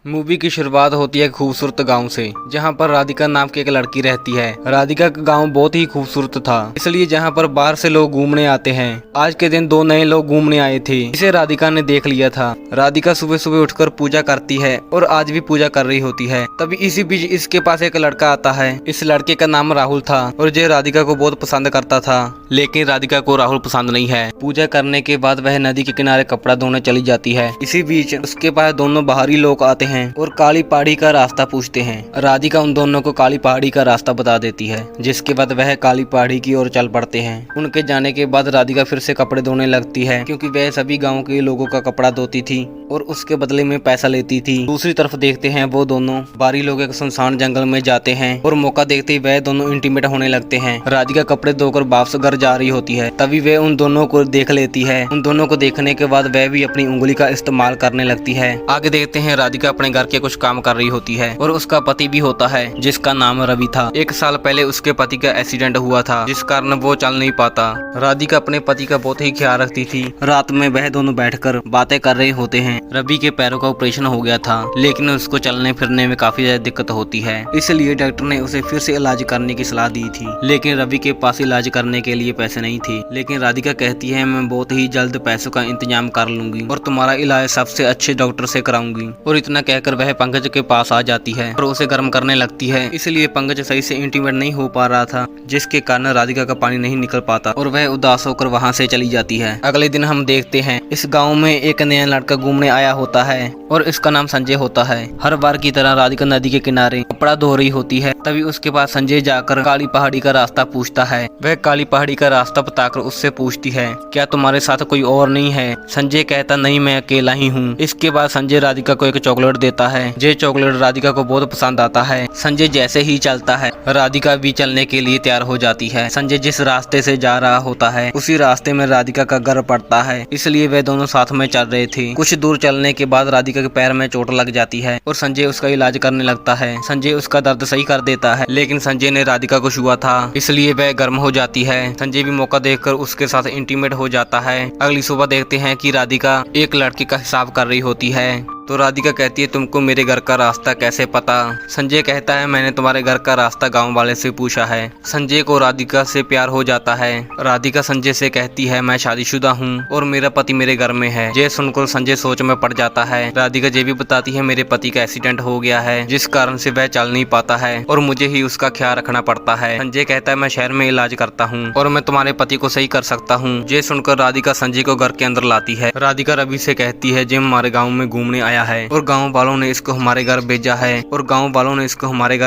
Movie की शुरुआत होती है खूबसूरत गांव से, जहां पर राधिका नाम की एक लड़की रहती है। राधिका का गांव बहुत ही खूबसूरत था, इसलिए जहां पर बाहर से लोग घूमने आते हैं। आज के दिन दो नए लोग घूमने आए थे, इसे राधिका ने देख लिया था। राधिका सुबह सुबह उठकर पूजा करती है और आज भी पूजा कर रही होती है। तभी इसी बीच इसके पास एक लड़का आता है। इस लड़के का नाम राहुल था और जो राधिका को बहुत पसंद करता था, लेकिन राधिका को राहुल पसंद नहीं है। पूजा करने के बाद वह नदी के किनारे कपड़ा धोने चली जाती है। इसी बीच उसके पास दोनों बाहरी लोग आते हैं और काली पहाड़ी का रास्ता पूछते हैं। राधिका उन दोनों को काली पहाड़ी का रास्ता बता देती है, जिसके बाद वह काली पहाड़ी की ओर चल पड़ते हैं। उनके जाने के बाद राधिका फिर से कपड़े धोने लगती है, क्योंकि वह सभी गांव के लोगों का कपड़ा धोती थी और उसके बदले में पैसा लेती थी। दूसरी तरफ देखते हैं वो दोनों बाहरी लोग एक सुनसान जंगल में जाते हैं और मौका देखते ही वह दोनों इंटीमेट होने लगते हैं। राधिका कपड़े धोकर वापस घर जा रही होती है, तभी वह उन दोनों को देख लेती है। उन दोनों को देखने के बाद वह भी अपनी उंगली का इस्तेमाल करने लगती है। आगे देखते हैं राधिका अपने घर के कुछ काम कर रही होती है और उसका पति भी होता है, जिसका नाम रवि था। एक साल पहले उसके पति का एक्सीडेंट हुआ था, जिस कारण वो चल नहीं पाता। राधिका अपने पति का बहुत ही ख्याल रखती थी। रात में वह दोनों बैठकर बातें कर रहे होते हैं। रवि के पैरों का ऑपरेशन हो गया था, लेकिन उसको चलने फिरने में काफी ज्यादा दिक्कत होती है, इसलिए डॉक्टर ने उसे फिर से इलाज करने की सलाह दी थी। लेकिन रवि के पास इलाज करने के लिए पैसे नहीं थे। लेकिन राधिका कहती है, मैं बहुत ही जल्द पैसों का इंतजाम कर लूंगी और तुम्हारा इलाज सबसे अच्छे डॉक्टर से कराऊंगी। और इतना कहकर वह पंकज के पास आ जाती है और उसे गर्म करने लगती है। इसलिए पंकज सही से इंटीमेट नहीं हो पा रहा था, जिसके कारण राधिका का पानी नहीं निकल पाता और वह उदास होकर वहां से चली जाती है। अगले दिन हम देखते हैं इस गांव में एक नया लड़का घूमने आया होता है और इसका नाम संजय होता है। हर बार की तरह राधिका नदी के किनारे कपड़ा धो रही होती है, तभी उसके पास संजय जाकर काली पहाड़ी का रास्ता पूछता है। वह काली पहाड़ी का रास्ता बताकर उससे पूछती है, क्या तुम्हारे साथ कोई और नहीं है? संजय कहता, नहीं, मैं अकेला ही हूँ। इसके बाद संजय राधिका को एक चॉकलेट देता है। ये चॉकलेट राधिका को बहुत पसंद आता है। संजय जैसे ही चलता है, राधिका भी चलने के लिए तैयार हो जाती है। संजय जिस रास्ते से जा रहा होता है, उसी रास्ते में राधिका का घर पड़ता है, इसलिए वे दोनों साथ में चल रहे थे। कुछ दूर चलने के बाद राधिका के पैर में चोट लग जाती है और संजय उसका इलाज करने लगता है। संजय उसका दर्द सही कर देता है, लेकिन संजय ने राधिका को छुआ था, इसलिए वह गर्म हो जाती है। संजय भी मौका देखकर उसके साथ इंटीमेट हो जाता है। अगली सुबह देखते हैं कि राधिका एक लड़की का हिसाब कर रही होती है, तो राधिका कहती है, तुमको मेरे घर का रास्ता कैसे पता? संजय कहता है, मैंने तुम्हारे घर का रास्ता गांव वाले से पूछा है। संजय को राधिका से प्यार हो जाता है। राधिका संजय से कहती है, मैं शादीशुदा हूँ और मेरा पति मेरे घर में है। ये सुनकर संजय सोच में पड़ जाता है। राधिका ये भी बताती है, मेरे पति का एक्सीडेंट हो गया है, जिस कारण से वह चल नहीं पाता है और मुझे ही उसका ख्याल रखना पड़ता है। संजय कहता है, मैं शहर में इलाज करता हूँ और मैं तुम्हारे पति को सही कर सकता हूँ। ये सुनकर राधिका संजय को घर के अंदर लाती है। राधिका रवि से कहती है, जिम हमारे गाँव में घूमने आया है और गांव वालों ने इसको हमारे घर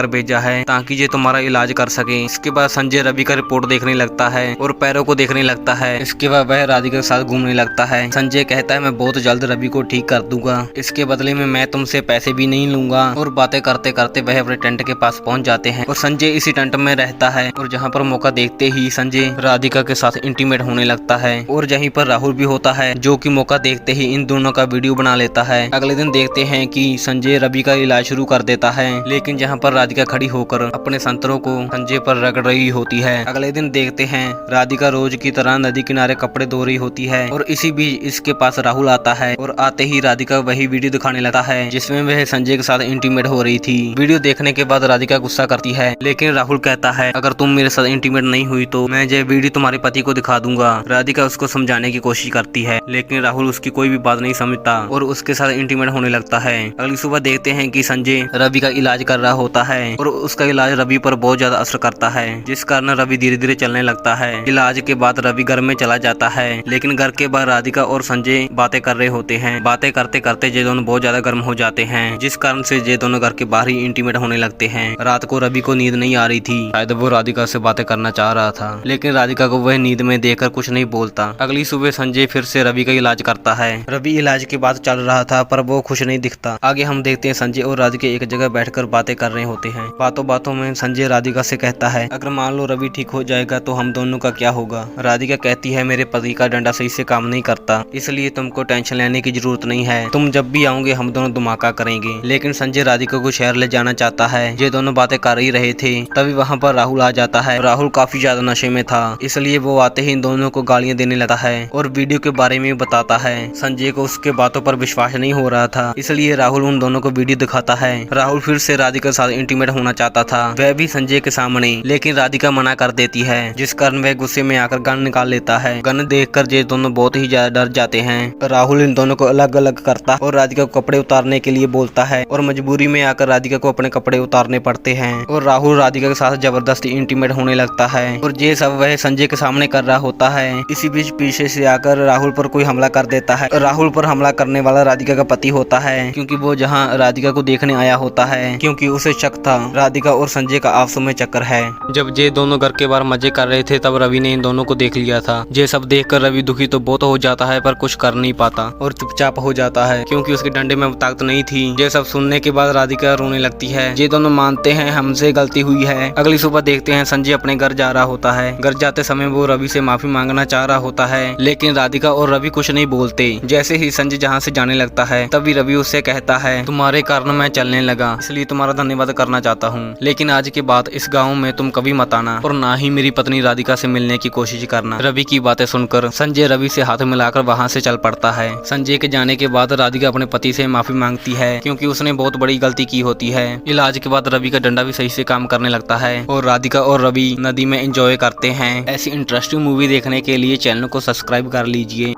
भेजा है ताकि ये तुम्हारा इलाज कर सके। इसके बाद संजय रवि का रिपोर्ट देखने लगता है और पैरों को देखने लगता है। इसके बाद वह राधिका के साथ घूमने लगता है। संजय कहता है, मैं बहुत जल्द रवि को ठीक कर दूंगा, इसके बदले में मैं तुमसे पैसे भी नहीं लूंगा। और बातें करते करते वह अपने टेंट के पास पहुंच जाते हैं और संजय इसी टेंट में रहता है। और जहाँ पर मौका देखते ही संजय राधिका के साथ इंटीमेट होने लगता है। और यहीं पर राहुल भी होता है, जो कि मौका देखते ही इन दोनों का वीडियो बना लेता है। अगले दिन देखते हैं कि संजय रवि का इलाज शुरू कर देता है, लेकिन जहां पर राधिका खड़ी होकर अपने संतरों को संजय पर रगड़ रही होती है। अगले दिन देखते हैं राधिका रोज की तरह नदी किनारे कपड़े धो रही होती है और इसी बीच इसके पास राहुल आता है और आते ही राधिका वही वीडियो दिखाने लगता है, जिसमें वह संजय के साथ इंटीमेट हो रही थी। वीडियो देखने के बाद राधिका गुस्सा करती है, लेकिन राहुल कहता है, अगर तुम मेरे साथ इंटीमेट नहीं हुई तो मैं ये वीडियो तुम्हारे पति को दिखा दूंगा। राधिका उसको समझाने की कोशिश करती है, लेकिन राहुल उसकी कोई भी बात नहीं समझता और उसके साथ इंटीमेट होने लगता है। अगली सुबह देखते हैं कि संजय रवि का इलाज कर रहा होता है और उसका इलाज रवि पर बहुत ज्यादा असर करता है, जिस कारण रवि धीरे धीरे चलने लगता है। इलाज के बाद रवि घर में चला जाता है, लेकिन घर के बाहर राधिका और संजय बातें कर रहे होते हैं। बातें करते करते ये दोनों बहुत ज्यादा गर्म हो जाते हैं, जिस कारण से ये दोनों घर के बाहर ही इंटीमेट होने लगते हैं। रात को रवि को नींद नहीं आ रही थी, शायद वो राधिका से बातें करना चाह रहा था, लेकिन राधिका को वह नींद में देखकर कुछ नहीं बोलता। अगली सुबह संजय फिर से रवि का इलाज करता है। रवि इलाज के बाद चल रहा था, पर वो खुश नहीं दिखता। आगे हम देखते हैं संजय और राधिका एक जगह बैठकर बातें कर रहे होते हैं। बातों बातों में संजय राधिका से कहता है, अगर मान लो रवि ठीक हो जाएगा तो हम दोनों का क्या होगा? राधिका कहती है, मेरे पति का डंडा सही से काम नहीं करता, इसलिए तुमको टेंशन लेने की जरूरत नहीं है। तुम जब भी आओगे हम दोनों धमाका करेंगे। लेकिन संजय राधिका को शहर ले जाना चाहता है। ये दोनों बातें कर ही रहे थे, तभी वहाँ पर राहुल आ जाता है। राहुल काफी ज्यादा नशे में था, इसलिए वो आते ही इन दोनों को गालियां देने लगता है और वीडियो के बारे में बताता है। संजय को उसके बातों पर विश्वास नहीं हो रहा था, इसलिए राहुल उन दोनों को वीडियो दिखाता है। राहुल फिर से राधिका के साथ इंटीमेट होना चाहता था, वह भी संजय के सामने, लेकिन राधिका मना कर देती है, जिस कारण वह गुस्से में आकर गन निकाल लेता है। गन देखकर ये दोनों बहुत ही ज्यादा डर जाते हैं। राहुल इन दोनों को अलग अलग करता और राधिका को कपड़े उतारने के लिए बोलता है और मजबूरी में आकर राधिका को अपने कपड़े उतारने पड़ते हैं और राहुल राधिका के साथ जबरदस्ती इंटीमेट होने लगता है और ये सब वह संजय के सामने कर रहा होता है। इसी बीच पीछे से आकर राहुल पर कोई हमला कर देता है। राहुल पर हमला करने वाला राधिका का पति होता है, क्योंकि वो जहाँ राधिका को देखने आया होता है, क्योंकि उसे शक था राधिका और संजय का आपस में चक्कर है। जब ये दोनों घर के बाहर मजे कर रहे थे तब रवि ने इन दोनों को देख लिया था। ये सब देखकर रवि दुखी तो बहुत हो जाता है पर कुछ कर नहीं पाता और चुपचाप हो जाता है, क्योंकि उसके डंडे में ताकत नहीं थी। ये सब सुनने के बाद राधिका रोने लगती है। ये दोनों मानते हैं हमसे गलती हुई है। अगली सुबह देखते हैं संजय अपने घर जा रहा होता है। घर जाते समय वो रवि से माफी मांगना चाह रहा होता है, लेकिन राधिका और रवि कुछ नहीं बोलते। जैसे ही संजय जहाँ से जाने लगता है तभी रवि उससे कहता है, तुम्हारे कारण मैं चलने लगा, इसलिए तुम्हारा धन्यवाद करना चाहता हूँ, लेकिन आज के बाद इस गाँव में तुम कभी मत आना और ना ही मेरी पत्नी राधिका से मिलने की कोशिश करना। रवि की बातें सुनकर संजय रवि से हाथ मिलाकर वहाँ से चल पड़ता है। संजय के जाने के बाद राधिका अपने पति से माफी मांगती है, क्योंकि उसने बहुत बड़ी गलती की होती है। इलाज के बाद रवि का डंडा भी सही से काम करने लगता है और राधिका और रवि नदी में एंजॉय करते हैं। ऐसी इंटरेस्टिंग मूवी देखने के लिए चैनल को सब्सक्राइब कर लीजिए।